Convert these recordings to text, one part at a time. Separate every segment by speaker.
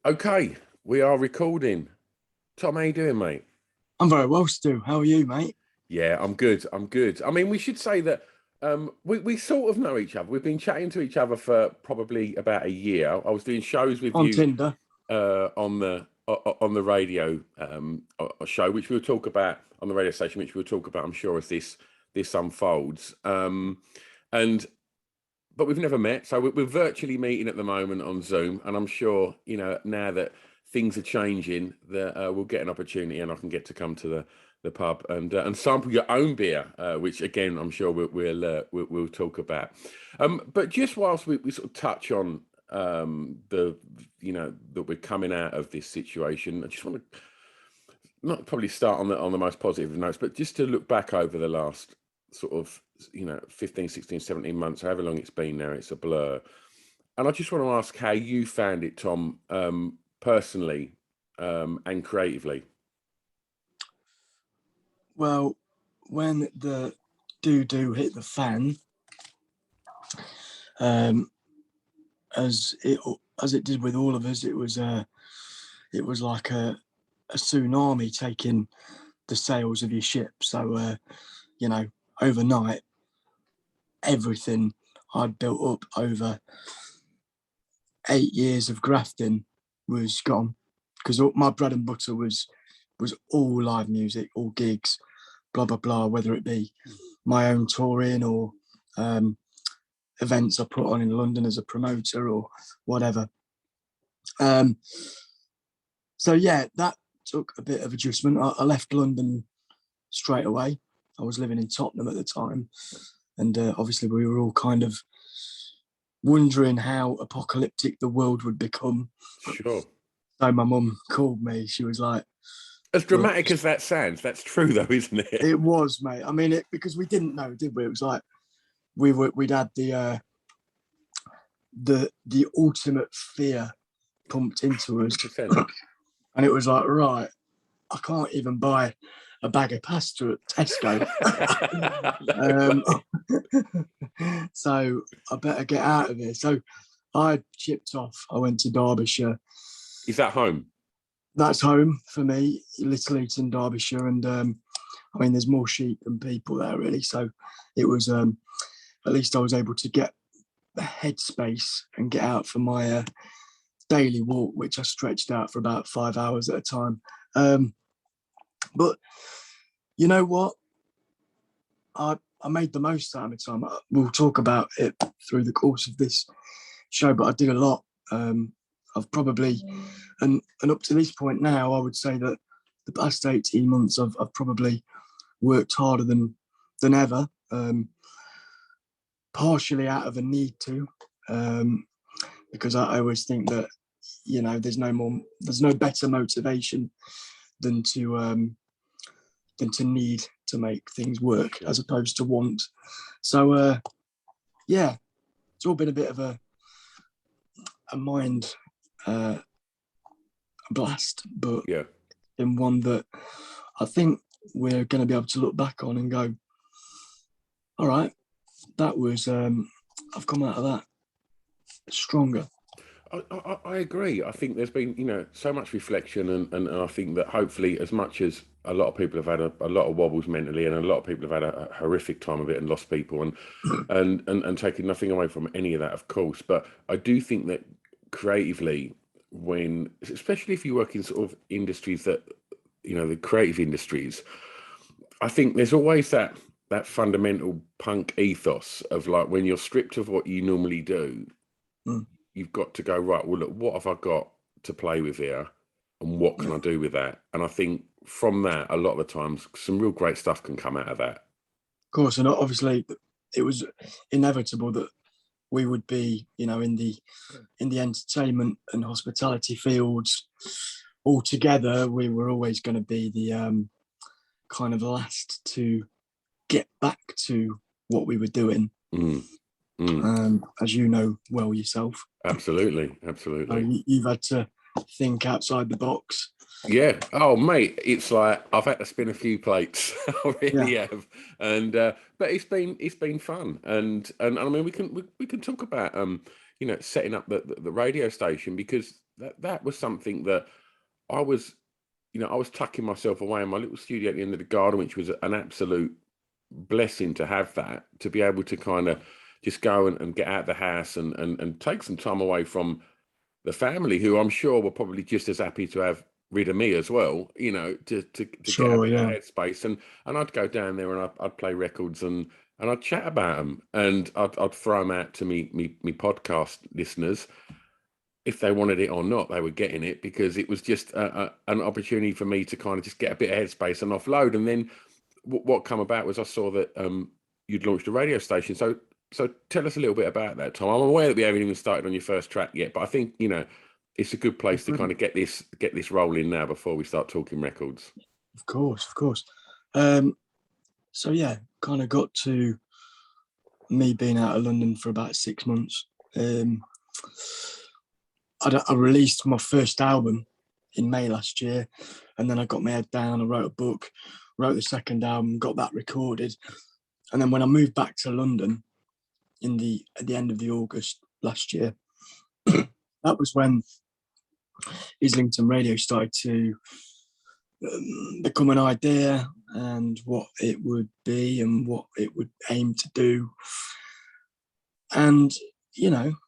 Speaker 1: Okay, we are recording. Tom, how you doing, mate?
Speaker 2: I'm very well, Stu. How are you, mate?
Speaker 1: Yeah, I'm good. I'm good. I mean, we should say that we sort of know each other. We've been chatting to each other for probably about a year. I was doing shows with
Speaker 2: On
Speaker 1: you
Speaker 2: Tinder.
Speaker 1: On the radio show, which we'll talk about on the radio station, which we'll talk about, I'm sure, as this unfolds. But we've never met, so we're virtually meeting at the moment on Zoom, and I'm sure, you know, now that things are changing, that we'll get an opportunity, and I can get to come to the pub and sample your own beer, which again I'm sure we'll talk about. But just whilst we sort of touch on that we're coming out of this situation, I just want to not probably start on the most positive notes, but just to look back over the last sort of 15, 16, 17 months, however long it's been now, it's a blur. And I just want to ask how you found it, Tom, personally and creatively.
Speaker 2: Well, when the doo-doo hit the fan, as it did with all of us, it was like a tsunami taking the sails of your ship. So overnight, everything I'd built up over 8 years of grafting was gone, because my bread and butter was all live music, all gigs, blah blah blah, whether it be my own touring or events I put on in London as a promoter or whatever. So yeah, that took a bit of adjustment. I left London straight away. I was living in Tottenham at the time, and obviously we were all kind of wondering how apocalyptic the world would become.
Speaker 1: Sure.
Speaker 2: So my mum called me. She was like,
Speaker 1: as dramatic as that sounds, that's true though, isn't it?
Speaker 2: It was, mate. I mean, because we didn't know, did we? It was like we'd had the ultimate fear pumped into us. 100%. And it was like, right, I can't even buy a bag of pasta at Tesco. So I better get out of here. So I chipped off. I went to Derbyshire.
Speaker 1: Is that home?
Speaker 2: That's home for me, Little Eaton, Derbyshire. And I mean, there's more sheep than people there, really. So it was, at least I was able to get the headspace and get out for my daily walk, which I stretched out for about 5 hours at a time. But you know what? I made the most out of the time. We'll talk about it through the course of this show, but I did a lot. I've probably, and up to this point now, I would say that the past 18 months I've probably worked harder than ever, partially out of a need to, because I always think that, you know, there's no better motivation than to need to make things work as opposed to want. So yeah, it's all been a bit of a mind blast, but
Speaker 1: yeah,
Speaker 2: in one that I think we're going to be able to look back on and go, all right, that was I've come out of that stronger.
Speaker 1: I agree. I think there's been, you know, so much reflection, and I think that hopefully, as much as a lot of people have had a lot of wobbles mentally, and a lot of people have had a horrific time of it and lost people, and taking nothing away from any of that, of course. But I do think that creatively, when, especially if you work in sort of industries that, you know, the creative industries, I think there's always that fundamental punk ethos of, like, when you're stripped of what you normally do, you've got to go, right, well, look, what have I got to play with here, and what can I do with that? And I think from that, a lot of the times, some real great stuff can come out of that.
Speaker 2: Of course, and obviously it was inevitable that we would be, you know, in the entertainment and hospitality fields all together. We were always going to be the kind of last to get back to what we were doing. As you know well yourself.
Speaker 1: Absolutely.
Speaker 2: You've had to think outside the box.
Speaker 1: Yeah. Oh, mate, it's like I've had to spin a few plates. I really have. And but it's been fun. And I mean, we can talk about setting up the radio station, because that was something that I was, I was tucking myself away in my little studio at the end of the garden, which was an absolute blessing to have that, to be able to kind of just go and get out of the house and take some time away from the family, who I'm sure were probably just as happy to have rid of me as well, to get out
Speaker 2: Sure,
Speaker 1: of that
Speaker 2: yeah.
Speaker 1: headspace. And I'd go down there and I'd play records and I'd chat about them, and I'd throw them out to me podcast listeners. If they wanted it or not, they were getting it, because it was just an opportunity for me to kind of just get a bit of headspace and offload. And then what come about was I saw that you'd launched a radio station. So tell us a little bit about that, Tom. I'm aware that we haven't even started on your first track yet, but I think, it's a good place to kind of get this rolling now before we start talking records.
Speaker 2: Of course. So yeah, kind of got to me being out of London for about 6 months. I released my first album in May last year, and then I got my head down. I wrote a book, wrote the second album, got that recorded, and then when I moved back to London at the end of the August last year, that was when Islington Radio started to become an idea, and what it would be and what it would aim to do. And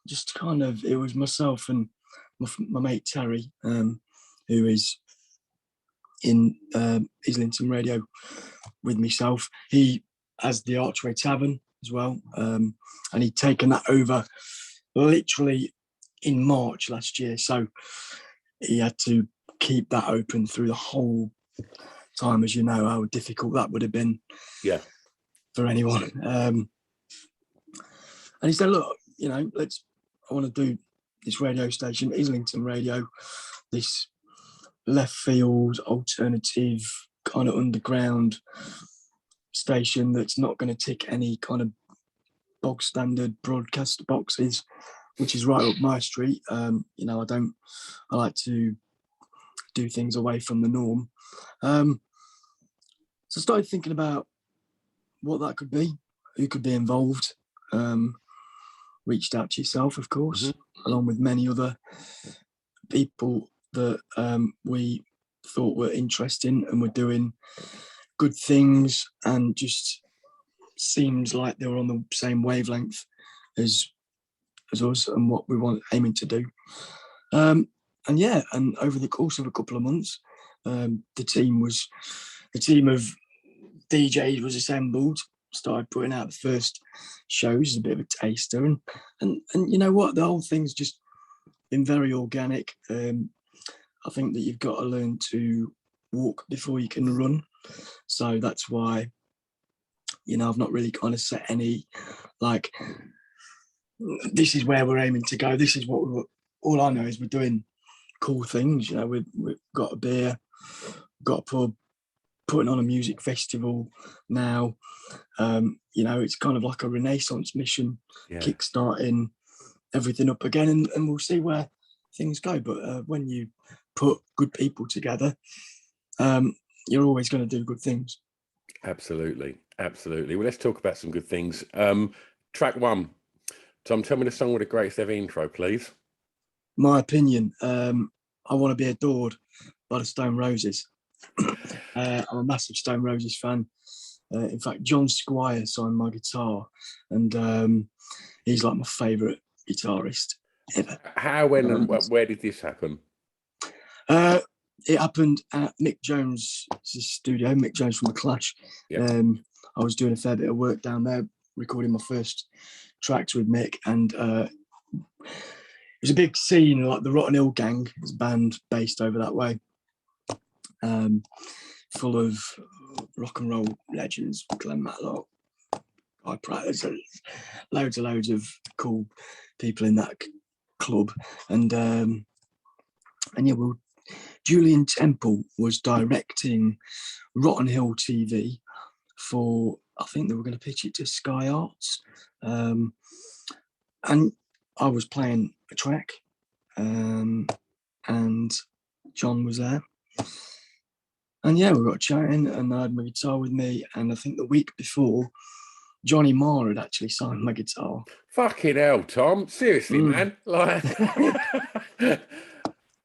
Speaker 2: just kind of, it was myself and my mate Terry, who is in Islington Radio with myself. He has the Archway Tavern as well, and he'd taken that over literally in March last year, so he had to keep that open through the whole time, as you know how difficult that would have been for anyone. And he said, look, I want to do this radio station, Islington Radio, this left field, alternative, kind of underground station that's not going to tick any kind of bog standard broadcast boxes, which is right up my street. I like to do things away from the norm. So I started thinking about what that could be, who could be involved. Reached out to yourself, of course, along with many other people that we thought were interesting and were doing good things, and just seems like they were on the same wavelength as us and what we were aiming to do. And over the course of a couple of months, the team of DJs was assembled, started putting out the first shows, a bit of a taster, and you know what, the whole thing's just been very organic. I think that you've got to learn to walk before you can run, so that's why I've not really kind of set any, like, this is where we're aiming to go, this is what all I know is we're doing cool things. We've got a beer, got a pub, putting on a music festival now. It's kind of like a Renaissance mission, kickstarting everything up again, and we'll see where things go. But when you put good people together, you're always going to do good things.
Speaker 1: Absolutely. Well, let's talk about some good things. Track one. Tom, tell me the song with the greatest ever intro, please.
Speaker 2: My opinion, I Want to Be Adored by the Stone Roses. I'm a massive Stone Roses fan. In fact, John Squire signed my guitar, and he's like my favourite guitarist ever.
Speaker 1: How, when, and where did this happen?
Speaker 2: It happened at Mick Jones' studio, Mick Jones from The Clash. Yep. I was doing a fair bit of work down there, recording my first tracks with Mick, and it was a big scene, like the Rotten Hill Gang, it's a band based over that way, full of rock and roll legends, Glenn Matlock, Guy Pratt. There's loads of cool people in that club, and Julian Temple was directing Rotten Hill TV for, I think they were going to pitch it to Sky Arts, and I was playing a track, and John was there, and we got chatting, and I had my guitar with me, and I think the week before Johnny Marr had actually signed my guitar.
Speaker 1: Fucking hell, Tom. Seriously, man. Like,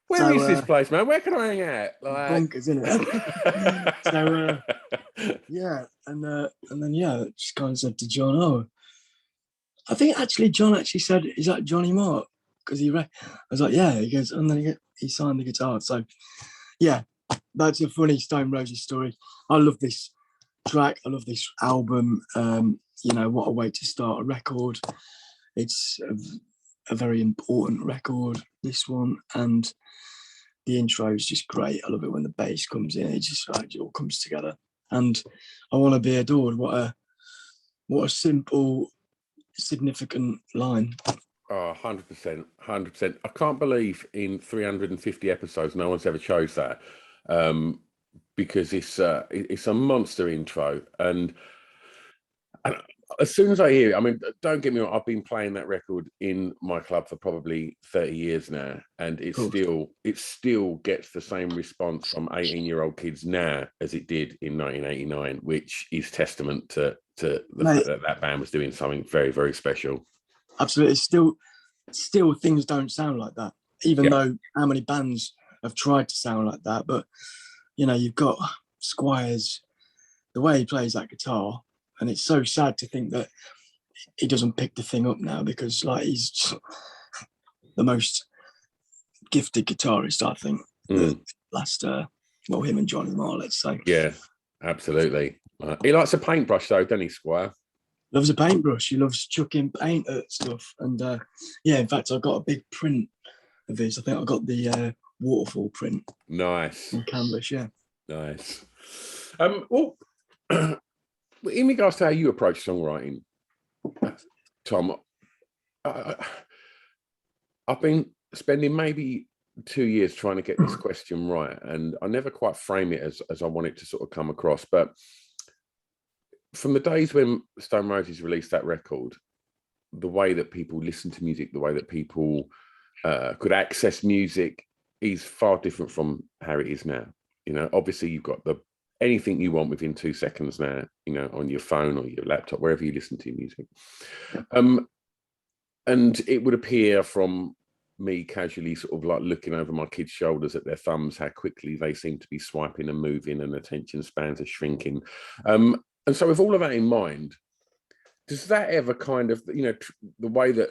Speaker 1: where is this place, man? Where can I hang out? Like...
Speaker 2: Bonkers, isn't it? So, yeah. And then, yeah, just kind of said to John, oh, I think actually John actually said, is that Johnny Marr? Because I was like, yeah. He goes, and then he signed the guitar. So, yeah, that's a funny Stone Roses story. I love this track. I love this album. What a way to start a record. It's a very important record, this one, and the intro is just great. I love it when the bass comes in. It just it all comes together. And I want to be adored. What a simple, significant line.
Speaker 1: Oh, 100%, 100%. I can't believe in 350 episodes no one's ever chose that, because it's a monster intro. And as soon as I hear it, I mean, don't get me wrong, I've been playing that record in my club for probably 30 years now, and it still gets the same response from 18-year-old kids now as it did in 1989, which is testament to the fact that band was doing something very, very special.
Speaker 2: Absolutely. Still things don't sound like that, even though how many bands have tried to sound like that. But, you've got Squires, the way he plays that guitar, and it's so sad to think that he doesn't pick the thing up now, because he's the most gifted guitarist, I think, the last, him and Johnny Marr, let's say.
Speaker 1: Yeah, absolutely. He likes a paintbrush though, doesn't he, Squire?
Speaker 2: Loves a paintbrush. He loves chucking paint at stuff. And in fact, I got a big print of his. I think I got the waterfall print.
Speaker 1: Nice.
Speaker 2: On canvas, yeah.
Speaker 1: Nice. Well, in regards to how you approach songwriting, Tom, I've been spending maybe 2 years trying to get this question right, and I never quite frame it as I want it to sort of come across. But from the days when Stone Roses released that record, the way that people listen to music, the way that people could access music is far different from how it is now. Obviously you've got anything you want within 2 seconds now, on your phone or your laptop, wherever you listen to music. And it would appear from me casually sort of like looking over my kids' shoulders at their thumbs, how quickly they seem to be swiping and moving and attention spans are shrinking. And so with all of that in mind, does that ever kind of, the way that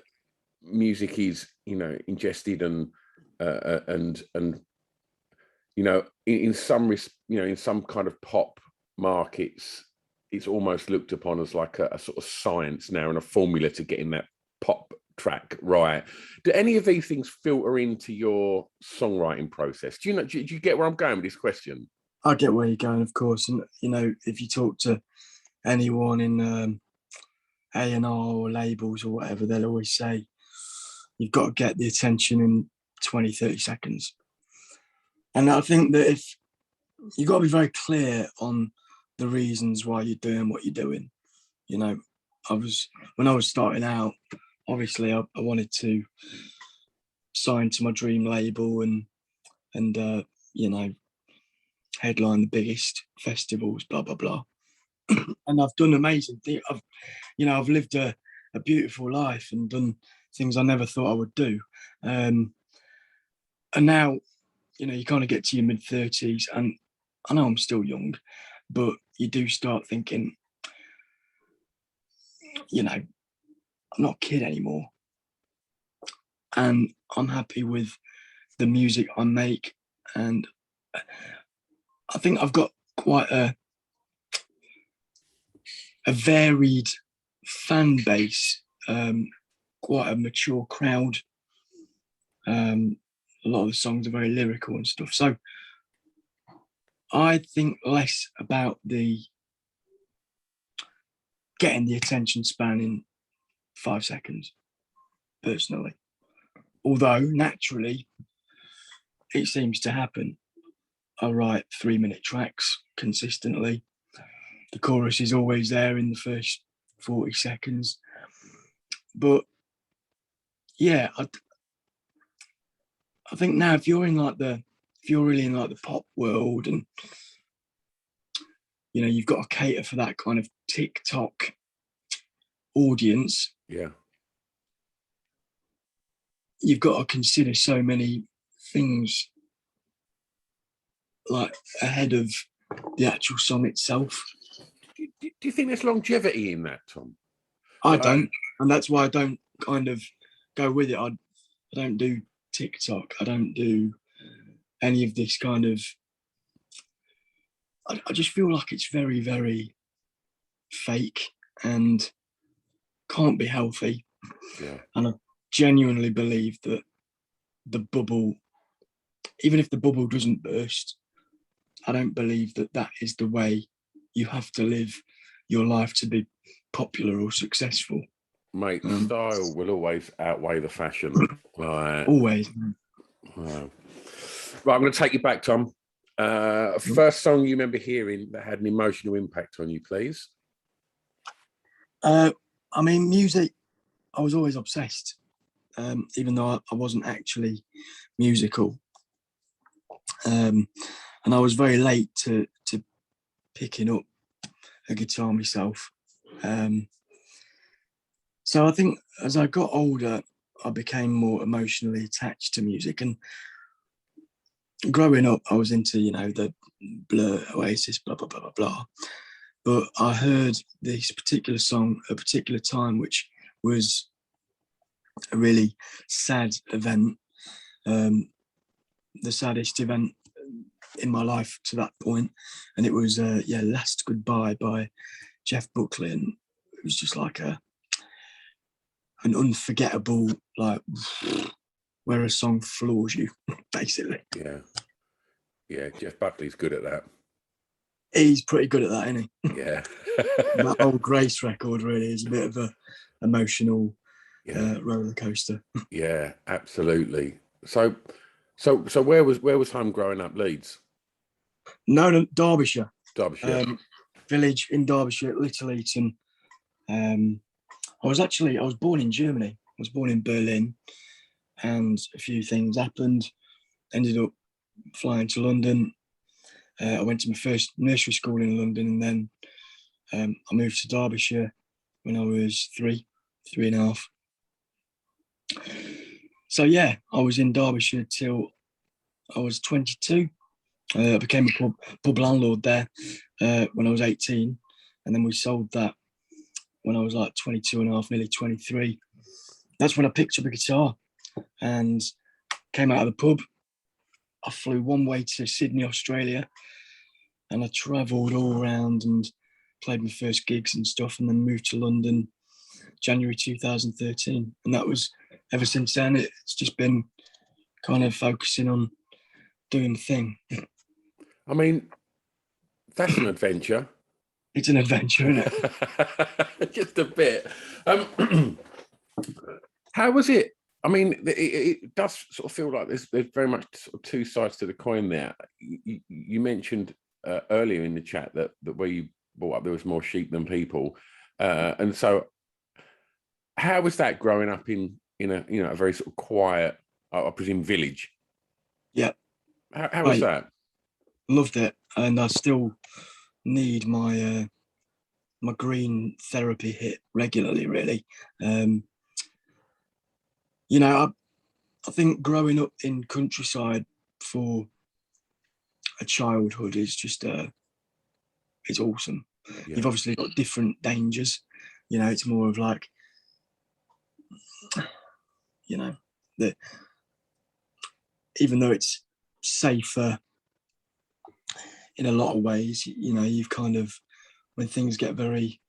Speaker 1: music is, ingested and in some kind of pop markets, it's almost looked upon as like a sort of science now and a formula to getting that pop track right. Do any of these things filter into your songwriting process? Do you get where I'm going with this question?
Speaker 2: I get where you're going, of course. And, if you talk to anyone in A&R or labels or whatever, they'll always say, you've got to get the attention in 20, 30 seconds. And I think that if you've got to be very clear on the reasons why you're doing what you're doing. When I was starting out, obviously I wanted to sign to my dream label and headline the biggest festivals, blah, blah, blah. And I've done amazing things. I've lived a beautiful life and done things I never thought I would do. And now, you kind of get to your mid-30s, and I know I'm still young, but you do start thinking, I'm not a kid anymore. And I'm happy with the music I make. And I think I've got quite a varied fan base, quite a mature crowd. A lot of the songs are very lyrical and stuff. So I think less about the getting the attention span in 5 seconds, personally. Although naturally it seems to happen. I write 3-minute tracks consistently. The chorus is always there in the first 40 seconds. But yeah, I think now if you're really in like the pop world, and you've got to cater for that kind of TikTok audience,
Speaker 1: Yeah.
Speaker 2: you've got to consider so many things like ahead of the actual song itself.
Speaker 1: Do you think there's longevity in that, Tom?
Speaker 2: I don't, and that's why I don't kind of go with it. I don't do TikTok. I don't do any of this kind of. I just feel like it's very, very fake and can't be healthy.
Speaker 1: Yeah.
Speaker 2: And I genuinely believe that the bubble, even if the bubble doesn't burst, I don't believe that that is the way you have to live your life to be popular or successful.
Speaker 1: Mate, style will always outweigh the fashion.
Speaker 2: Always.
Speaker 1: Wow. Right, I'm going to take you back, Tom. First song you remember hearing that had an emotional impact on you, please?
Speaker 2: I mean, music, I was always obsessed, even though I wasn't actually musical. And I was very late to picking up a guitar myself. So I think as I got older, I became more emotionally attached to music. And growing up, I was into, the Blur, Oasis, blah, blah, blah, blah, blah. But I heard this particular song at a particular time, which was a really sad event, the saddest event in my life to that point. And it was, Last Goodbye by Jeff Buckley. And it was just like an unforgettable, like, where a song floors you, basically.
Speaker 1: Yeah, Jeff Buckley's good at that.
Speaker 2: He's pretty good at that, isn't he?
Speaker 1: Yeah.
Speaker 2: That old Grace record really is a bit of a emotional roller coaster.
Speaker 1: Yeah, absolutely. So where was home growing up? Leeds?
Speaker 2: No, Derbyshire.
Speaker 1: Derbyshire.
Speaker 2: Village in Derbyshire, Little Eton. I was born in Germany. I was born in Berlin, and a few things happened. Ended up flying to London. I went to my first nursery school in London, and then I moved to Derbyshire when I was three and a half. So yeah, I was in Derbyshire till I was 22. I became a pub landlord there when I was 18, and then we sold that when I was like 22 and a half, nearly 23. That's when I picked up a guitar and came out of the pub. I flew one way to Sydney, Australia, and I travelled all around and played my first gigs and stuff, and then moved to London January 2013. And that was, ever since then, it's just been kind of focusing on doing the thing.
Speaker 1: I mean, that's an adventure.
Speaker 2: It's an adventure, isn't it?
Speaker 1: Just a bit. How was it? I mean, it does sort of feel like there's very much sort of two sides to the coin there. You mentioned earlier in the chat that where you brought up there was more sheep than people, and so how was that growing up in a very sort of quiet, I presume, village?
Speaker 2: Yeah.
Speaker 1: How was that?
Speaker 2: Loved it, and I still need my my green therapy hit regularly. Really, I think growing up in countryside for a childhood is just it's awesome. Yeah. You've obviously got different dangers. It's more of like, that even though it's safer in a lot of ways, you've kind of, when things get very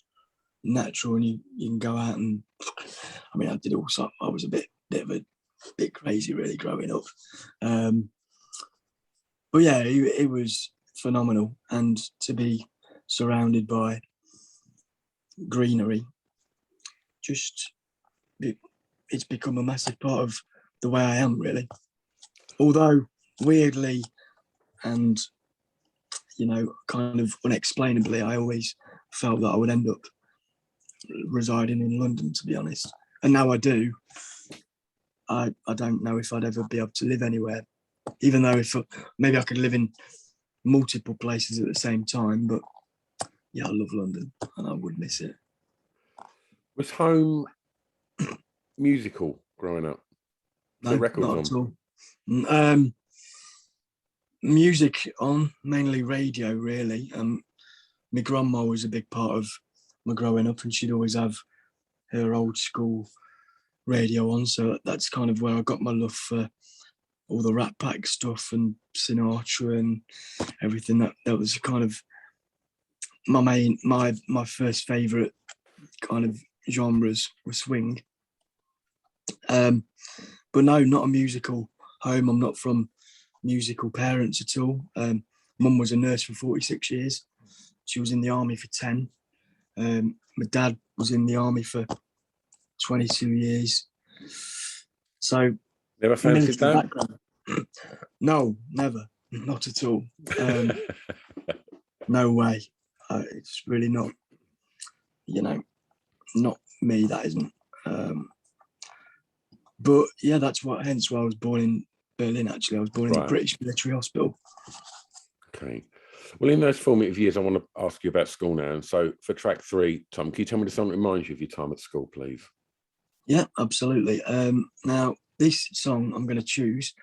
Speaker 2: natural and you can go out and, I mean, I did also, I was a bit crazy really growing up. But yeah, it was phenomenal. And to be surrounded by greenery, it's become a massive part of the way I am, really. Although weirdly and kind of unexplainably, I always felt that I would end up residing in London, to be honest. And now I do. I don't know if I'd ever be able to live anywhere, even though maybe I could live in multiple places at the same time. But yeah, I love London and I would miss it.
Speaker 1: Was home musical growing up? Was there
Speaker 2: No,
Speaker 1: records
Speaker 2: not
Speaker 1: on?
Speaker 2: at all. Music on, mainly radio, really. My grandma was a big part of my growing up, and she'd always have her old school radio on. So that's kind of where I got my love for all the Rat Pack stuff and Sinatra and everything. That was kind of my first favourite kind of genres was swing. But no, not a musical home. I'm not from musical parents at all. Mum was a nurse for 46 years. She was in the army for 10. My dad was in the army for 22 years. So
Speaker 1: Never fancied that?
Speaker 2: Background. No, never. Not at all. No way. It's really not, not me, that isn't. But yeah, hence why I was born in Berlin, actually. I was born in the British Military Hospital.
Speaker 1: Okay. Well, in those formative years, I want to ask you about school now. And so for track 3, Tom, can you tell me the song that reminds you of your time at school, please?
Speaker 2: Yeah, absolutely. Now, this song I'm going to choose,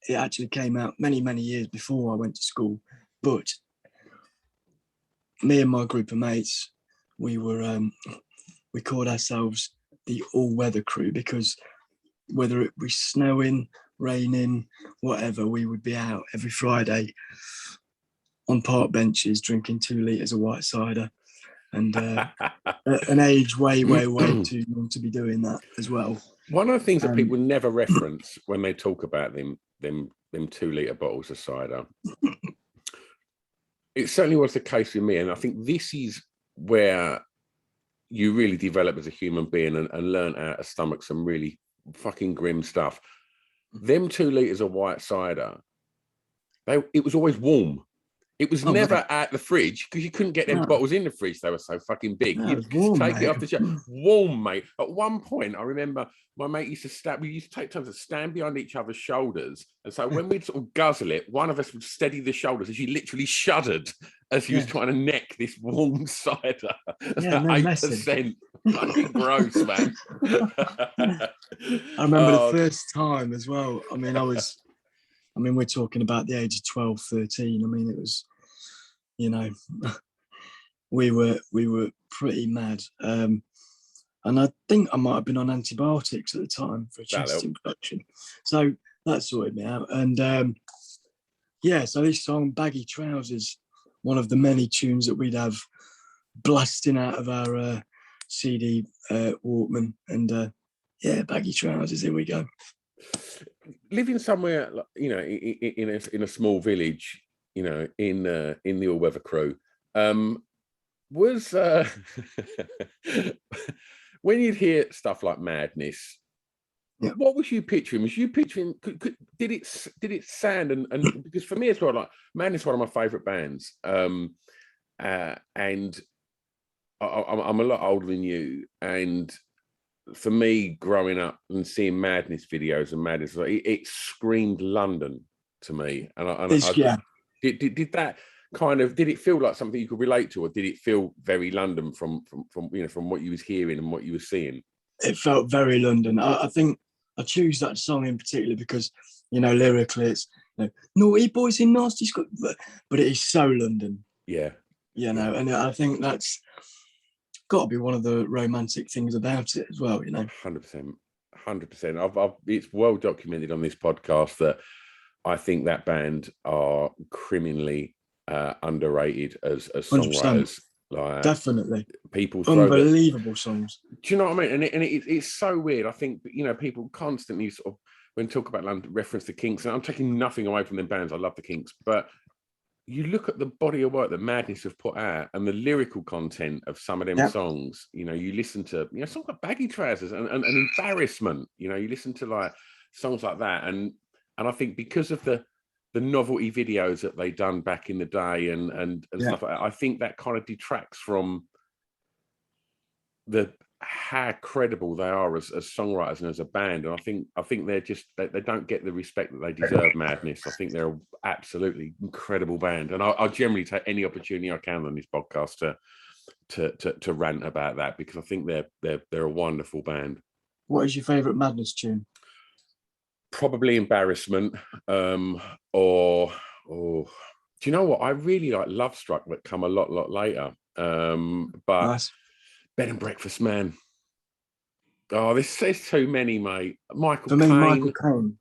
Speaker 2: it actually came out many, many years before I went to school. But me and my group of mates, we called ourselves the all-weather crew, because whether it was snowing, raining, whatever, we would be out every Friday on park benches drinking 2 litres of white cider, and an age way too young to be doing that as well.
Speaker 1: One of the things that people never reference when they talk about them 2-litre bottles of cider, it certainly was the case with me, and I think this is where you really develop as a human being and learn how to stomach some really fucking grim stuff. Them 2 litres of white cider, it was always warm. It was never at the fridge, because you couldn't get them bottles in the fridge. They were so fucking big. You'd take it off the shelf. Warm, mate. At one point, I remember my mate used to take turns to stand behind each other's shoulders. And so when we'd sort of guzzle it, one of us would steady the shoulders, and she literally shuddered as he was trying to neck this warm cider.
Speaker 2: Yeah,
Speaker 1: 8%. Fucking gross, man.
Speaker 2: I remember the first time as well. We're talking about the age of 12, 13. It was, we were pretty mad. And I think I might have been on antibiotics at the time for a chest infection. So that sorted me out. And so this song, Baggy Trousers, one of the many tunes that we'd have blasting out of our CD Walkman. And Baggy Trousers, here we go.
Speaker 1: Living somewhere, in a small village, in the all-weather crew, was when you'd hear stuff like Madness, what was you picturing? Was you picturing? Did it sound and because for me as well, like Madness is one of my favourite bands, and I'm a lot older than you, and for me, growing up and seeing Madness videos and Madness, it screamed London to me. Did that kind of, did it feel like something you could relate to, or did it feel very London from what you was hearing and what you were seeing?
Speaker 2: It felt very London. I think I choose that song in particular because, lyrically it's naughty boys in nasty school, but it is so London.
Speaker 1: Yeah.
Speaker 2: And I think that's got to be one of the romantic things about it as well,
Speaker 1: 100%. It's well documented on this podcast that I think that band are criminally underrated as songwriters. Like,
Speaker 2: definitely,
Speaker 1: people
Speaker 2: unbelievable songs.
Speaker 1: Do you know what I mean? And it's so weird. I think people constantly sort of, when talk about London, reference the Kinks, and I'm taking nothing away from them bands. I love the Kinks, but you look at the body of work that Madness have put out and the lyrical content of some of them songs. You listen to songs like Baggy Trousers and Embarrassment. You listen to like songs like that, and I think because of the novelty videos that they done back in the day and stuff like that, I think that kind of detracts from how credible they are as songwriters and as a band. And I think they're just they don't get the respect that they deserve. Madness. I think they're an absolutely incredible band, and I'll generally take any opportunity I can on this podcast to rant about that, because I think they're a wonderful band.
Speaker 2: What is your favourite Madness tune?
Speaker 1: Probably Embarrassment, or do you know what? I really like Love Struck, that come a lot later. But
Speaker 2: Nice.
Speaker 1: Bed and Breakfast Man. Oh, there's too many, mate.
Speaker 2: For me, Michael Caine.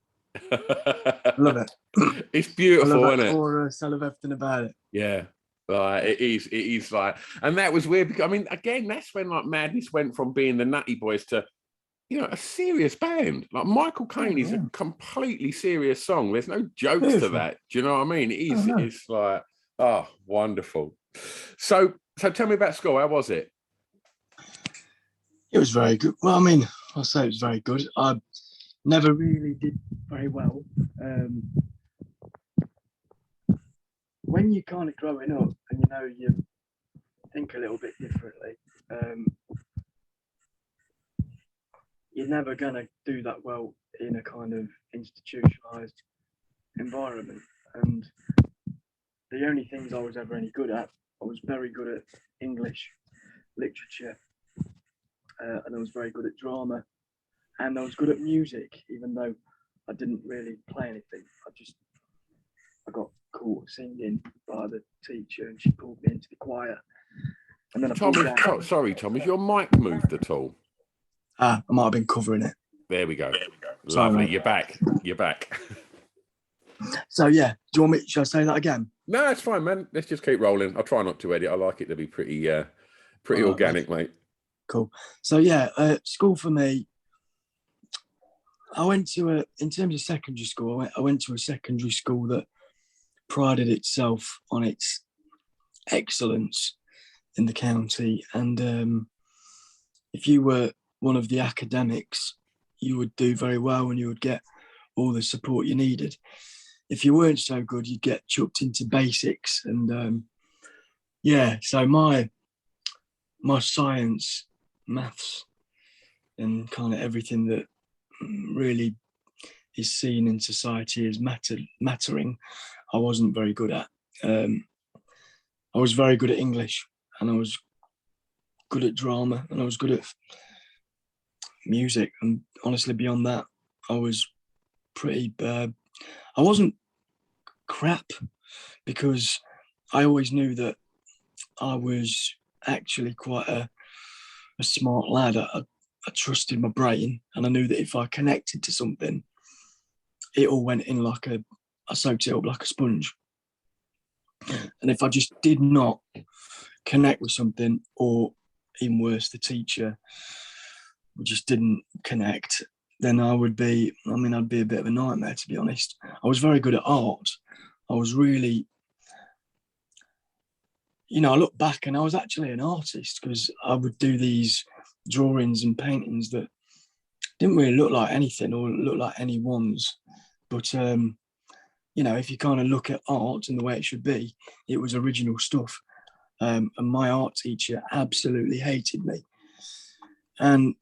Speaker 2: Love it.
Speaker 1: It's beautiful,
Speaker 2: I love
Speaker 1: isn't it?
Speaker 2: chorus. I love everything about it.
Speaker 1: Yeah. Like it is like, and that was weird because I mean, again, that's when like Madness went from being the Nutty Boys to, you know, a serious band. Like Michael Caine is a completely serious song. There's no jokes to that. Do you know what I mean? It's like, oh, wonderful. So tell me about school. How was it?
Speaker 2: It was very good. Well, I mean, I'll say it was very good. I never really did very well. When you're kind of growing up and you know you think a little bit differently, you're never going to do that well in a kind of institutionalized environment. And the only things I was ever any good at, I was very good at English literature, and I was very good at drama, and I was good at music, even though I didn't really play anything. I got caught singing by the teacher, and she pulled me into the choir. And then
Speaker 1: Sorry, Tom, has your mic moved at all?
Speaker 2: I might have been covering it.
Speaker 1: There we go.
Speaker 2: Sorry,
Speaker 1: Lovely. You're back.
Speaker 2: So yeah, do you want me? Should I say that again?
Speaker 1: No, it's fine, man. Let's just keep rolling. I'll try not to edit. I like it to be pretty organic, mate.
Speaker 2: Cool. So yeah, school for me, I went to in terms of secondary school, I went to a secondary school that prided itself on its excellence in the county. And if you were one of the academics, you would do very well and you would get all the support you needed. If you weren't so good, you'd get chucked into basics. And so my science, maths, and kind of everything that really is seen in society as mattering, I wasn't very good at. I was very good at English, and I was good at drama, and I was good at music. And honestly, beyond that, I was pretty I wasn't crap, because I always knew that I was actually quite a smart lad. I trusted my brain, and I knew that if I connected to something, it all went in like I soaked it up like a sponge. And if I just did not connect with something, or even worse, the teacher just didn't connect, then I'd be a bit of a nightmare, to be honest. I was very good at art. I was really, I look back and I was actually an artist, because I would do these drawings and paintings that didn't really look like anything or look like anyone's. But, if you kind of look at art and the way it should be, it was original stuff. And my art teacher absolutely hated me. And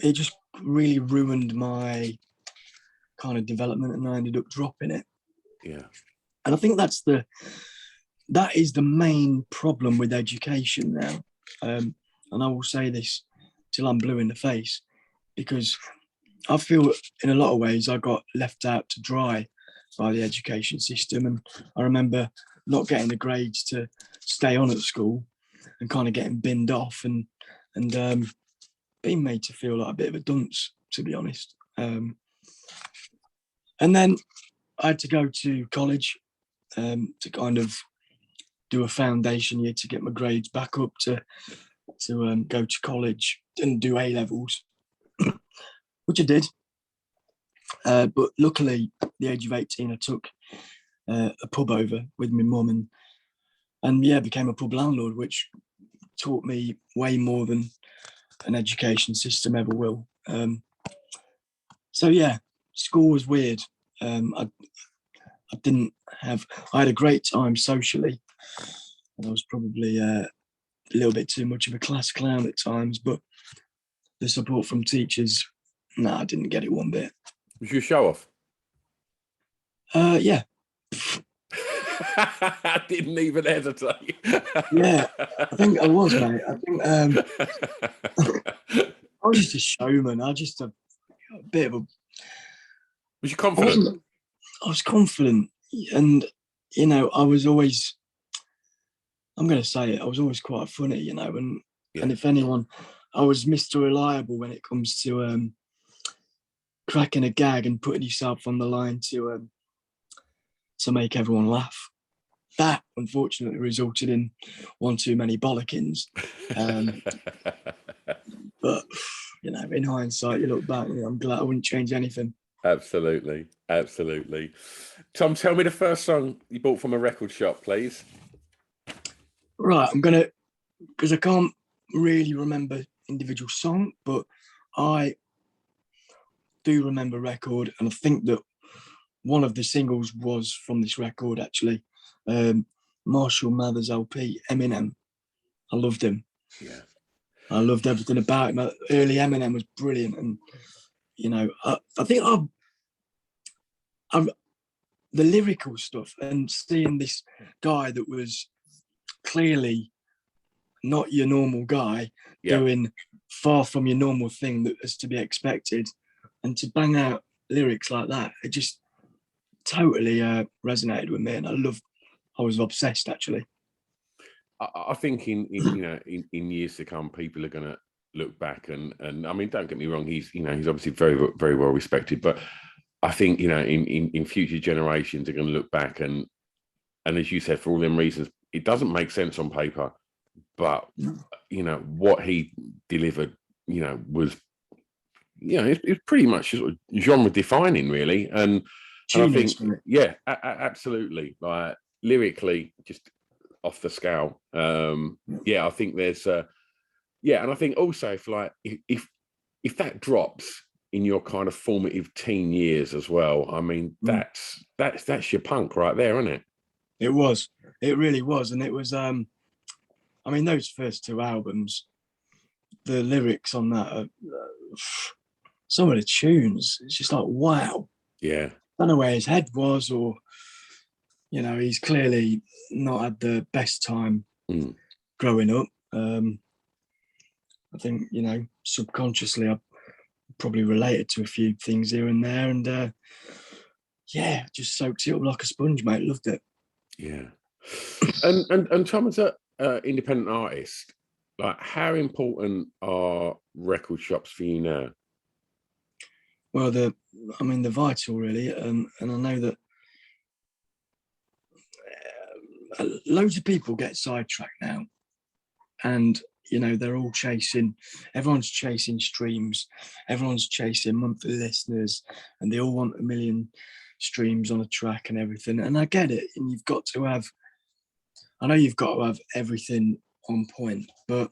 Speaker 2: it just really ruined my kind of development, and I ended up dropping it.
Speaker 1: Yeah.
Speaker 2: And I think that is the main problem with education now. And I will say this till I'm blue in the face, because I feel in a lot of ways I got left out to dry by the education system. And I remember not getting the grades to stay on at school and kind of getting binned off and being made to feel like a bit of a dunce, to be honest. And then I had to go to college to kind of do a foundation year to get my grades back up to go to college and do A-levels, which I did. But luckily, at the age of 18, I took a pub over with my mum and became a pub landlord, which taught me way more than an education system ever will. School was weird. I had a great time socially, and I was probably a little bit too much of a class clown at times, but the support from teachers, I didn't get it one bit.
Speaker 1: Was your show off?
Speaker 2: Yeah.
Speaker 1: I didn't even hesitate.
Speaker 2: Yeah, I think I was, mate. I think I was just a showman. I just a bit of a.
Speaker 1: Was you confident?
Speaker 2: I was confident, and I was always. I'm going to say it. I was always quite funny, and if anyone, I was Mr. Reliable when it comes to cracking a gag and putting yourself on the line to make everyone laugh. That unfortunately resulted in one too many bollockings. But in hindsight, you look back, I'm glad I wouldn't change anything.
Speaker 1: Absolutely. Tom, tell me the first song you bought from a record shop, please.
Speaker 2: Right, I'm gonna, because I can't really remember individual song, but I do remember record, and I think that one of the singles was from this record actually. Marshall Mathers LP, Eminem. I loved him.
Speaker 1: Yeah,
Speaker 2: I loved everything about him. Early Eminem was brilliant, and I think I've the lyrical stuff and seeing this guy that was clearly not your normal guy doing far from your normal thing that is to be expected, and to bang out lyrics like that, it just totally resonated with me, and I was obsessed actually.
Speaker 1: I think in years to come, people are going to look back and I mean, don't get me wrong, he's obviously very, very well respected, but I think in future generations are going to look back and as you said, for all them reasons, it doesn't make sense on paper, but what he delivered, was it's pretty much sort of genre defining, really, and I think absolutely, like lyrically, just off the scale. I think there's and I think also if that drops in your kind of formative teen years as well, I mean that's your punk right there, isn't it?
Speaker 2: It really was, and it was I mean, those first two albums, the lyrics on that are, some of the tunes, it's just like, wow.
Speaker 1: Yeah,
Speaker 2: I don't know where his head was, or he's clearly not had the best time growing up. I think, subconsciously I probably related to a few things here and there, and just soaked it up like a sponge, mate. Loved it.
Speaker 1: Yeah. And Tom, as an independent artist, like, how important are record shops for you now?
Speaker 2: Well, they're vital, really, and I know that loads of people get sidetracked now, and they're all everyone's chasing streams, everyone's chasing monthly listeners, and they all want 1 million streams on a track and everything. And I get it, and I know you've got to have everything on point, but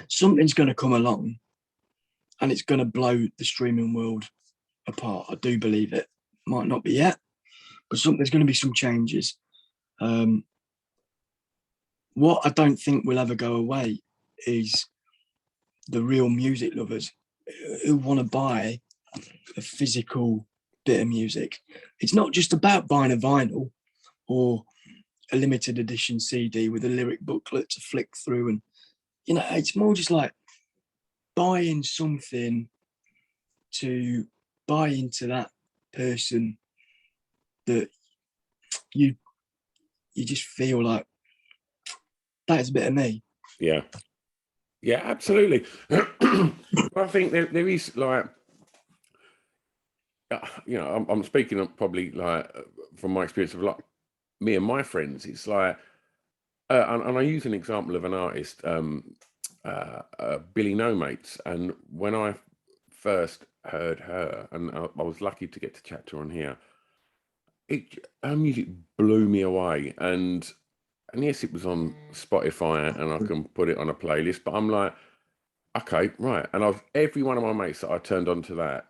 Speaker 2: something's going to come along and it's going to blow the streaming world apart. I do believe it. Might not be yet, but there's going to be some changes. What I don't think will ever go away is the real music lovers who want to buy a physical bit of music. It's not just about buying a vinyl or a limited edition CD with a lyric booklet to flick through, and it's more just like buying something to buy into that person that you just feel like that is a bit of me.
Speaker 1: Yeah, absolutely. I think there is, like, I'm speaking of probably, like, from my experience of, like, me and my friends. It's like, and I use an example of an artist, Billy No Mates, and when I first heard her, and I was lucky to get to chat to her on here, her music blew me away, and yes, it was on Spotify and I can put it on a playlist, but I'm like, okay, right. And every one of my mates that I turned on to that,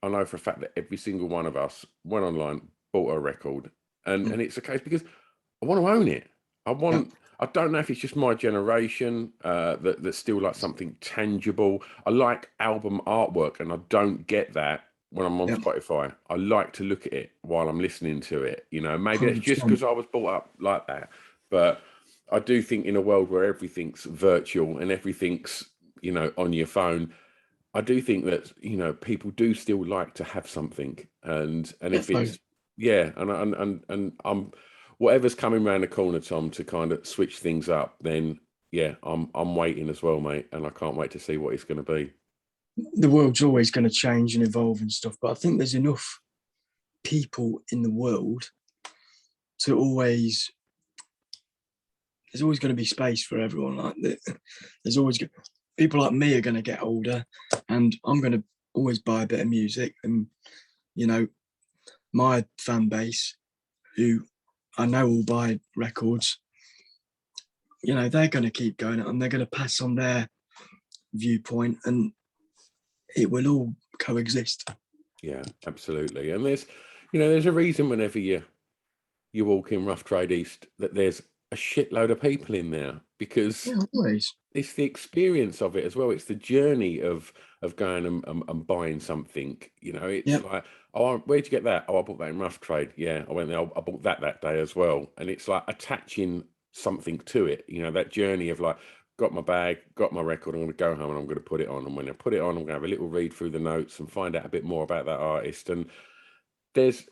Speaker 1: I know for a fact that every single one of us went online, bought a record, and it's a case because I want to own it. I don't know if it's just my generation that's still like something tangible. I like album artwork, and I don't get that when I'm on
Speaker 2: Yep.
Speaker 1: Spotify. I like to look at it while I'm listening to it. You know, maybe it's just
Speaker 2: 100%.
Speaker 1: because I was brought up like that. But I do think in a world where everything's virtual and everything's, you know, on your phone, I do think that, you know, people do still like to have something. And if it's, yeah, and I'm, whatever's coming around the corner, Tom, to kind of switch things up, then yeah, I'm waiting as well, mate. And I can't wait to see what it's going to be.
Speaker 2: The world's always going to change and evolve and stuff, but I think there's enough people in the world to always, there's always going to be space for everyone. Like there's always people like me are going to get older, and I'm going to always buy a bit of music. And you know, my fan base, who I know will buy records, you know, they're going to keep going and they're going to pass on their viewpoint, and it will all coexist.
Speaker 1: Yeah, absolutely. And there's, you know, there's a reason whenever you walk in Rough Trade East that there's a shitload of people in there, because it's the experience of it as well. It's the journey of going and buying something. You know, it's like, oh, where'd you get that? Oh, I bought that in Rough Trade. Yeah, I went there. I bought that day as well. And it's like attaching something to it. You know, that journey of like, got my bag, got my record, I'm going to go home and I'm going to put it on. And when I put it on, I'm going to have a little read through the notes and find out a bit more about that artist. And there's,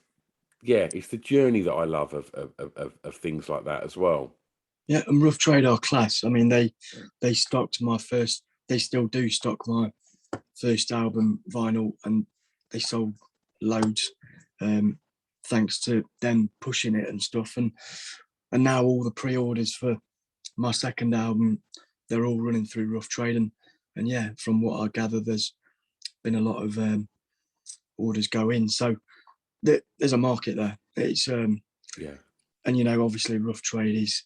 Speaker 1: yeah, it's the journey that I love of things like that as well.
Speaker 2: Yeah, and Rough Trade are class. I mean, they stocked my first, they still do stock my first album vinyl, and they sold loads, thanks to them pushing it and stuff. And now all the pre-orders for my second album, they're all running through Rough Trade. And yeah, from what I gather, there's been a lot of orders go in. So there's a market there. It's
Speaker 1: yeah.
Speaker 2: And you know, obviously Rough Trade is,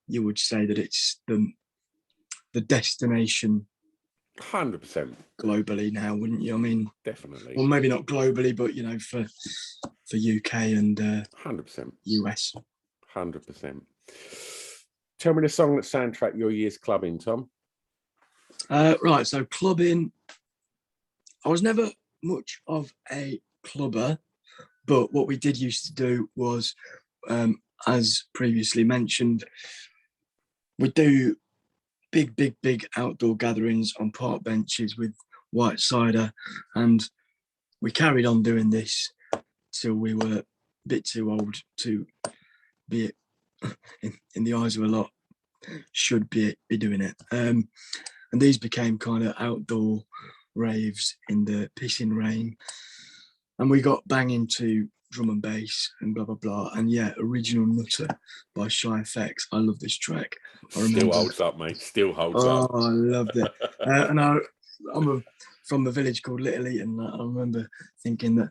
Speaker 2: you would say that it's the destination
Speaker 1: 100%
Speaker 2: globally now, wouldn't you? I mean,
Speaker 1: definitely.
Speaker 2: Well, maybe not globally, but you know, for UK and
Speaker 1: 100%
Speaker 2: US.
Speaker 1: 100%. Tell me the song that soundtracked your year's clubbing, Tom.
Speaker 2: Right, so clubbing, I was never much of a clubber, but what we did used to do was, as previously mentioned, we do big outdoor gatherings on park benches with white cider, and we carried on doing this till we were a bit too old to be in the eyes of a lot, should be doing it. And these became kind of outdoor raves in the pissing rain, and we got banging to drum and bass and blah blah blah. And yeah, Original Nutter by Shy FX. I love this track.
Speaker 1: Still holds up, mate. Still holds up.
Speaker 2: Oh, I loved it. And I'm from a village called Little Eaton. I remember thinking that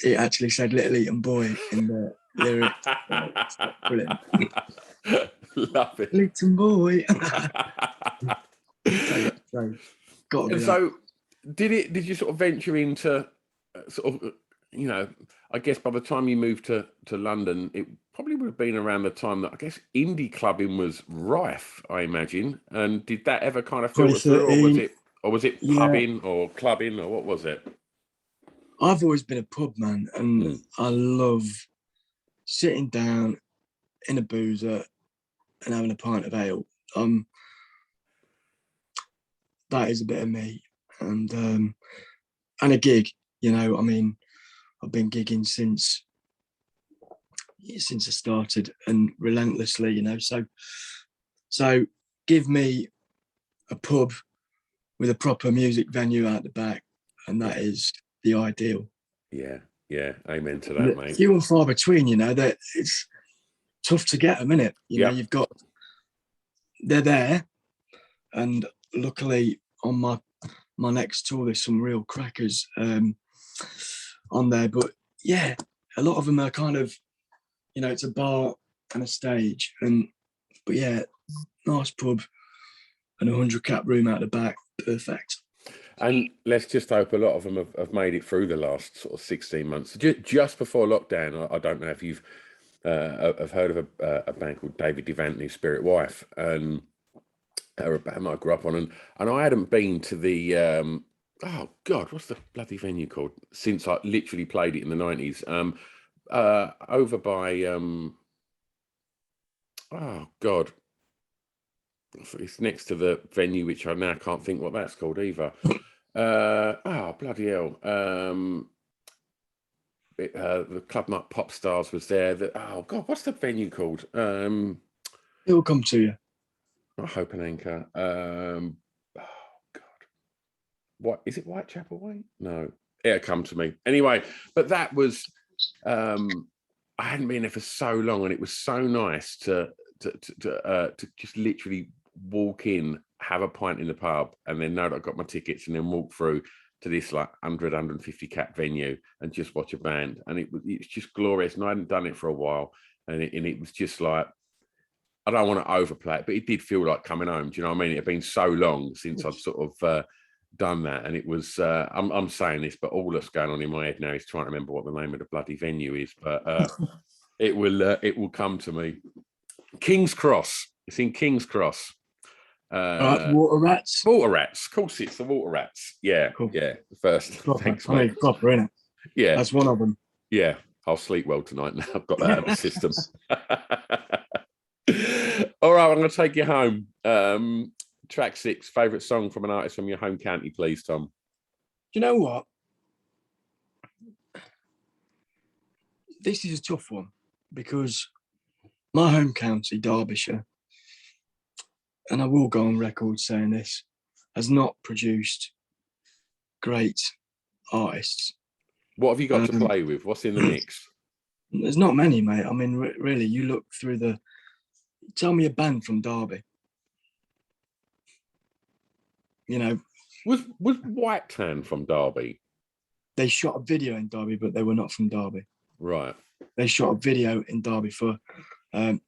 Speaker 2: it actually said Little Eaton Boy in the lyrics. Brilliant.
Speaker 1: Love it.
Speaker 2: Little Boy.
Speaker 1: So did you sort of venture into sort of, you know, I guess by the time you moved to London, it probably would have been around the time that I guess indie clubbing was rife, I imagine. And did that ever kind of filter through, or was it pubbing or clubbing, or what was it?
Speaker 2: I've always been a pub man, and I love sitting down in a boozer and having a pint of ale. That is a bit of me. And a gig, you know, I mean, I've been gigging since I started, and relentlessly, you know. So give me a pub with a proper music venue out the back, and that is the ideal.
Speaker 1: Yeah, amen to that, mate.
Speaker 2: Few and far between, you know. That it's tough to get them, innit? You know, they're there, and luckily on my next tour, there's some real crackers on there. But yeah, a lot of them are kind of, you know, it's a bar and a stage, but yeah, nice pub and 100 cap room out the back, perfect.
Speaker 1: And let's just hope a lot of them have made it through the last sort of 16 months. Just before lockdown, I don't know if you've have heard of a band called David Devantney's Spirit Wife, and a band I grew up on, and I hadn't been to the Oh God, what's the bloody venue called? Since I literally played it in the 90s. Over by oh God, it's next to the venue which I now can't think what that's called either. Oh bloody hell! The Club Nut Pop Stars was there. Oh God, what's the venue called?
Speaker 2: It will come to you.
Speaker 1: Not Hope and Anchor. Oh God, what is it? Whitechapel Way? No, it'll come to me anyway. But that was. I hadn't been there for so long, and it was so nice to just literally walk in, have a pint in the pub, and then know that I got my tickets, and then walk through to this like 150 cap venue and just watch a band, and it's just glorious. And I hadn't done it for a while, and it was just like, I don't want to overplay it, but it did feel like coming home. Do you know what I mean? It had been so long since I'd sort of done that, and it was. I'm saying this, but all that's going on in my head now is trying to remember what the name of the bloody venue is. But it will come to me. King's Cross. It's in King's Cross.
Speaker 2: Water Rats.
Speaker 1: Water Rats. Of course, it's the Water Rats. Yeah,
Speaker 2: Cool.
Speaker 1: yeah. First,
Speaker 2: Proper.
Speaker 1: thanks,
Speaker 2: I
Speaker 1: mate.
Speaker 2: mean, proper, innit?
Speaker 1: Yeah,
Speaker 2: That's one of them.
Speaker 1: yeah. I'll sleep well tonight now. I've got that out of the system. All right, I'm going to take you home. Track 6, favourite song from an artist from your home county, please, Tom.
Speaker 2: Do you know what? This is a tough one because my home county, Derbyshire, and I will go on record saying this, has not produced great artists.
Speaker 1: What have you got to play with? What's in the mix?
Speaker 2: There's not many, mate. I mean, really, you look through tell me a band from Derby. You know,
Speaker 1: Was White Tan from Derby?
Speaker 2: They shot a video in Derby, but they were not from Derby.
Speaker 1: Right.
Speaker 2: They shot a video in Derby for the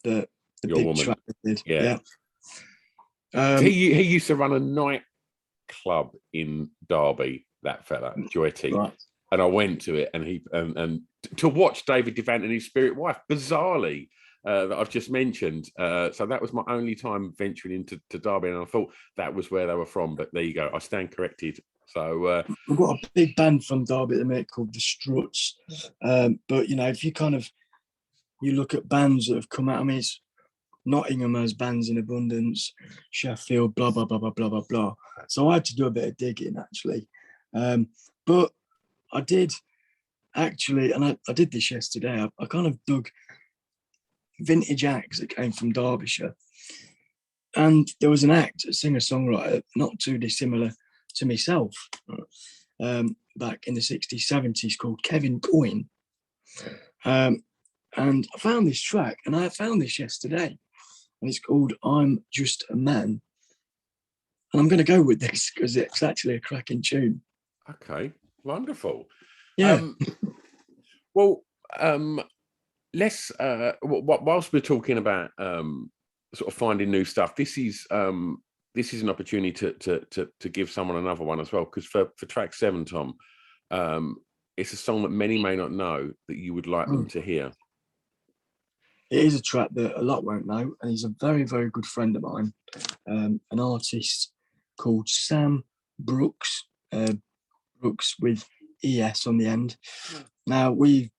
Speaker 1: Your
Speaker 2: big
Speaker 1: Woman.
Speaker 2: track they did.
Speaker 1: Yeah. He used to run a nightclub in Derby, that fella, Joy T.
Speaker 2: Right.
Speaker 1: And I went to it, and he and to watch David Devant and his spirit wife, bizarrely, that I've just mentioned. So that was my only time venturing into Derby, and I thought that was where they were from. But there you go, I stand corrected. So
Speaker 2: we've got a big band from Derby at the minute called Destructs. But you know, if you look at bands that have come out, I mean, it's Nottingham has bands in abundance, Sheffield, blah blah blah blah blah blah blah. So I had to do a bit of digging actually, but I did actually, and I did this yesterday. I kind of dug vintage acts that came from Derbyshire, and there was an act, a singer-songwriter, not too dissimilar to myself, back in the 60s, 70s, called Kevin Coyne. And I found this track, and I found this yesterday, and it's called I'm Just a Man. And I'm going to go with this because it's actually a cracking tune.
Speaker 1: Okay, wonderful.
Speaker 2: Yeah.
Speaker 1: Let's whilst we're talking about sort of finding new stuff, this is an opportunity to give someone another one as well, because for track 7, Tom, it's a song that many may not know that you would like them to hear.
Speaker 2: It is a track that a lot won't know, and he's a very, very good friend of mine, an artist called Sam Brooks, Brooks with ES on the end. Now, we've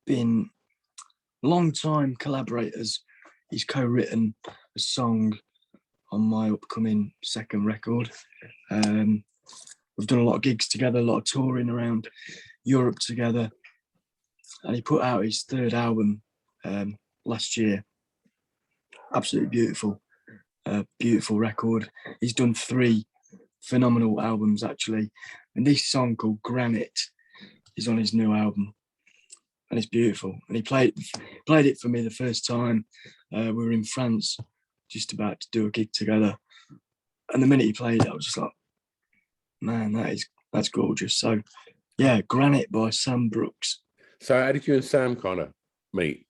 Speaker 2: been long-time collaborators. He's co-written a song on my upcoming second record. We've done a lot of gigs together, a lot of touring around Europe together, and he put out his third album last year. Absolutely beautiful record. He's done 3 phenomenal albums actually, and this song called Granite is on his new album, and it's beautiful. And he played it for me the first time. We were in France, just about to do a gig together, and the minute he played it, I was just like, man, that's gorgeous. So yeah, Granite by Sam Brooks.
Speaker 1: So how did you and Sam kind of meet?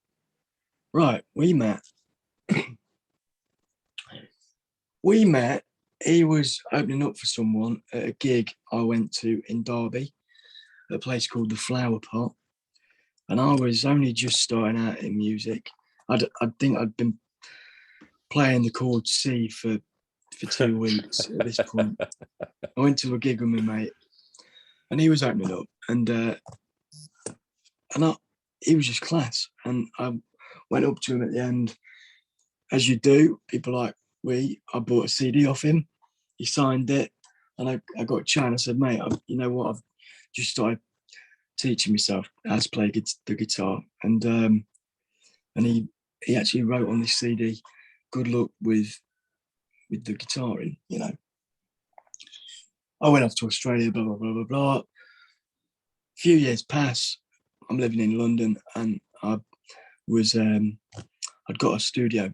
Speaker 2: Right, we met. He was opening up for someone at a gig I went to in Derby, at a place called the Flower Pot, and I was only just starting out in music. I think I'd been playing the chord C for 2 weeks at this point. I went to a gig with my mate, and he was opening up, and he was just class. And I went up to him at the end, as you do. People like I bought a CD off him. He signed it, and I got a chat. And I said, mate, you know what? I've just started teaching myself how to play the guitar, and he actually wrote on this CD, "Good luck with the guitaring." You know, I went off to Australia, blah blah blah blah blah. A few years pass. I'm living in London, and I'd got a studio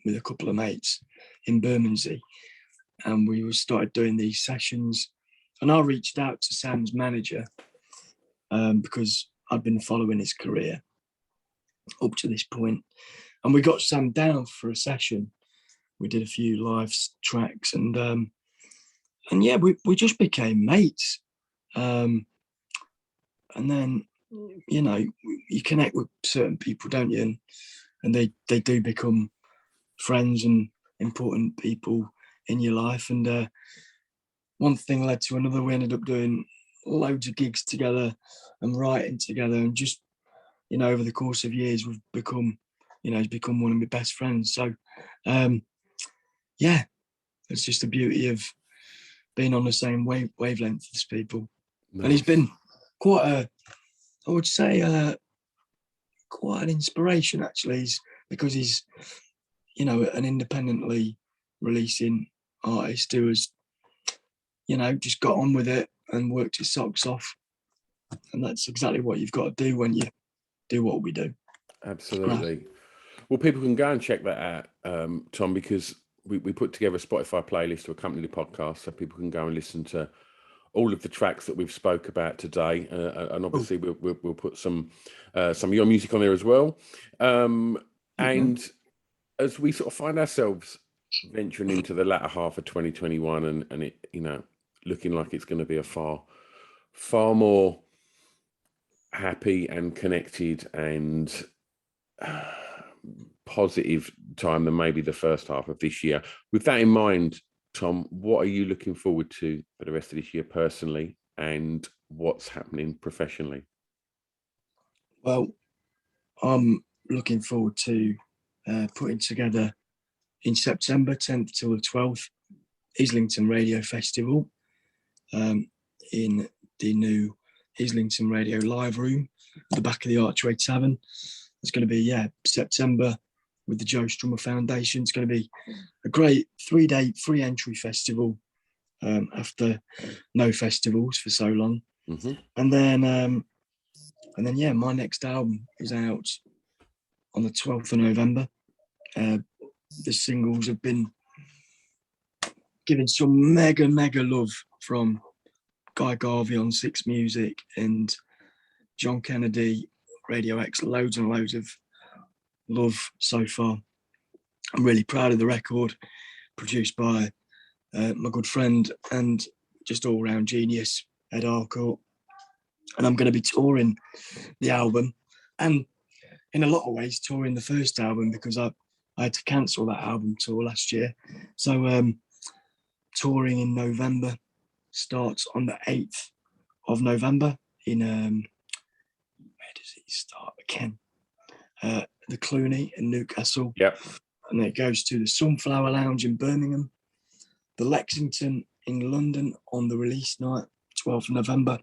Speaker 2: with a couple of mates in Bermondsey, and we started doing these sessions. And I reached out to Sam's manager because I'd been following his career up to this point, and we got Sam down for a session. We did a few live tracks, and yeah, we just became mates. And then, you know, you connect with certain people, don't you? And they do become friends and important people in your life. And one thing led to another. We ended up doing loads of gigs together and writing together, and just, you know, over the course of years, we've become, you know, he's become one of my best friends. So, yeah, it's just the beauty of being on the same wavelength as people. Nice. And he's been quite I would say, quite an inspiration, actually, because he's, you know, an independently releasing artist who has, you know, just got on with it and worked his socks off. And that's exactly what you've got to do when you do what we do.
Speaker 1: Absolutely. Well, people can go and check that out, Tom, because we put together a Spotify playlist to accompany the podcast, so people can go and listen to all of the tracks that we've spoke about today, and obviously we'll put some of your music on there as well. And as we sort of find ourselves venturing into the latter half of 2021, and it, you know, looking like it's going to be a far more happy and connected and positive time than maybe the first half of this year. With that in mind, Tom, what are you looking forward to for the rest of this year personally, and what's happening professionally?
Speaker 2: Well, I'm looking forward to putting together in September 10th till the 12th, Islington Radio Festival in the new Islington Radio live room at the back of the Archway Tavern. It's going to be, September, with the Joe Strummer Foundation. It's going to be a great 3-day free entry festival after no festivals for so long. Mm-hmm. And then, my next album is out on the 12th of November. The singles have been given some mega love from Guy Garvey on Six Music and John Kennedy, Radio X, loads and loads of love so far. I'm really proud of the record, produced by my good friend and just all-round genius, Ed Harcourt. And I'm going to be touring the album, and in a lot of ways touring the first album, because I had to cancel that album tour last year. So touring in November, starts on the 8th of November in, where does it start again? The Cluny in Newcastle.
Speaker 1: Yep.
Speaker 2: And then it goes to the Sunflower Lounge in Birmingham, the Lexington in London on the release night, 12th of November.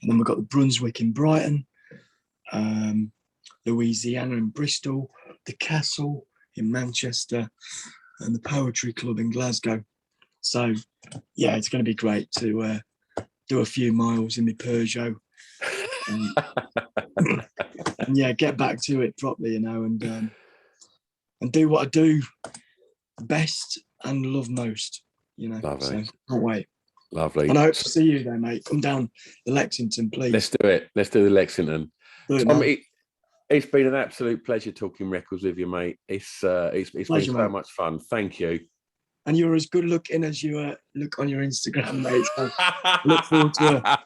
Speaker 2: And then we've got the Brunswick in Brighton, Louisiana in Bristol, the Castle in Manchester, and the Poetry Club in Glasgow. So, yeah, it's going to be great to do a few miles in my Peugeot and yeah, get back to it properly, you know, and do what I do best and love most, you know.
Speaker 1: Lovely.
Speaker 2: So can't wait.
Speaker 1: Lovely.
Speaker 2: And I hope to see you there, mate. Come down the Lexington, please.
Speaker 1: Let's do it. Let's do the Lexington. Tom, it's been an absolute pleasure talking records with you, mate. It's been so much fun. Thank you.
Speaker 2: And you're as good looking as you look on your Instagram, mate. So look forward to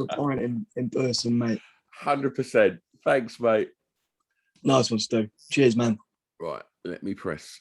Speaker 2: a pint in person, mate.
Speaker 1: 100%. Thanks, mate.
Speaker 2: Nice one, Stu. Cheers, man.
Speaker 1: Right, let me press